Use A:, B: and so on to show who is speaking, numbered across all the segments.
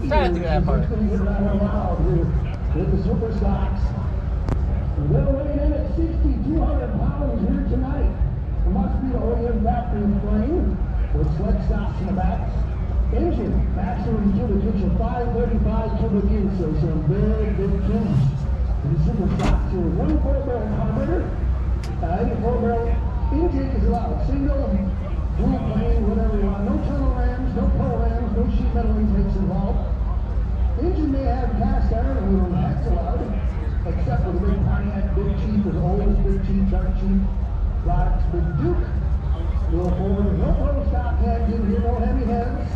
A: Try not to do that part.
B: With the super stocks. They're weighing in at 6,200 pounds here tonight. It must be the OEM factory frame with sled stops in the back. Engine, maximum cubic inch of 535 cubic inch, so some big tunes. The super stocks here, 1 4-barrel carburetor, 84-barrel intake is allowed. Single, dual plane, whatever you want. No tunnel rams, no pull rams, no sheet metal intakes involved. Engine may have cast iron aluminum, that's allowed, except for the big Pontiac Big Chief, as old as Big Chief, Dark Chief, Rock's Big Duke. Dual forward, no pro stock heads in here, no heavy heads.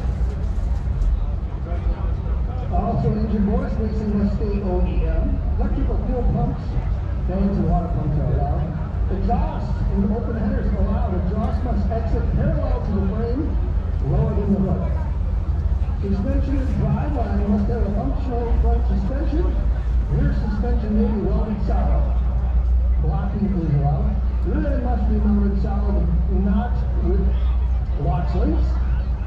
B: Also, engine voice racing must stay OEM. Electrical fuel pumps, fans and water pumps are allowed. Exhaust and open headers are allowed. Exhaust must exit parallel to the frame, lower than the hood. Suspension and driveline must have a functional front suspension. Rear suspension may be welded solid. Blocking is allowed. Rear end must be mounted solid, not with lock links.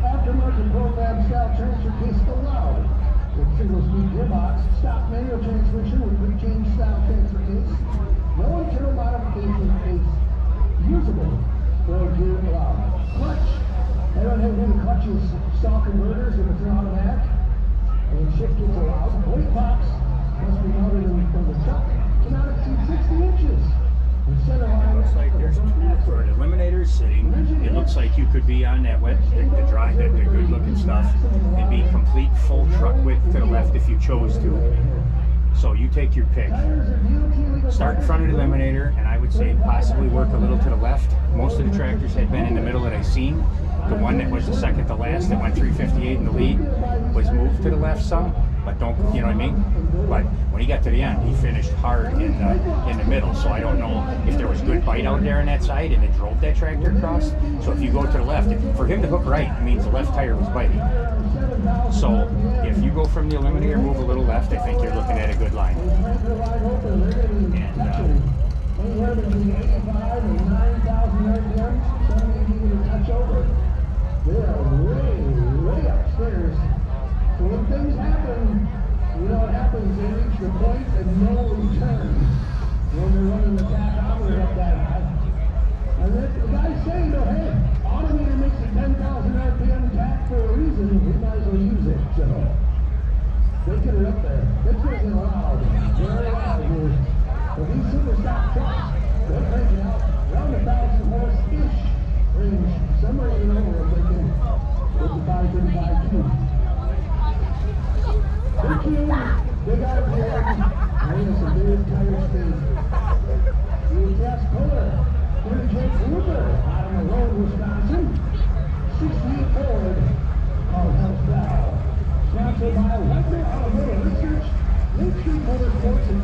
B: Aftermarket program style transfer case allowed. With single-speed gearbox, stock manual transmission with quick change style transfer case. No internal modification is usable. Throw gear allowed. Clutch. I don't have any clutches, stock converters if it's an automatic. And shift kits allowed. Weight box must be mounted from the truck. Cannot exceed 60 inches. The center line
C: looks like there's for an eliminator sitting. It looks like you could be on that wet, the good looking stuff, and be complete full truck width to the left if you chose to. So you take your pick. Start in front of the eliminator, and I would say possibly work a little to the left. Most of the tractors had been in the middle that I've seen. The one that was the second to last that went 358 in the lead was moved to the left some, but don't, you know what I mean? But when he got to the end, he finished hard in the middle. So I don't know if there was good bite out there on that side and it drove that tractor across. So if you go to the left, for him to hook right, it means the left tire was biting. So if you go from the eliminator, move a little left, I think you're looking at a good line.
B: anywhere between 85 and 9,000 RPMs, some may be able to touch over. They are way upstairs. So when things happen, you know what happens, they reach the point of no return. When they're running the tachometer up that high. And the guy's saying, though, hey, automator makes a 10,000 RPM tach for a reason, we might as well use it. So they get it up there. This isn't loud, very loud here. But these super stock trucks, they're cranking out around 1,000 horse-ish range. Somewhere even over, I'm thinking 55, 35 cube. Big cube, big RPM, and some big tire speed. UTS Puller, 30 Jake Cooper, out on the road, Wisconsin. 68 Ford, called HELLS BELLE. Sponsored by Webber Automotive Research, Lake Street Motorsports, and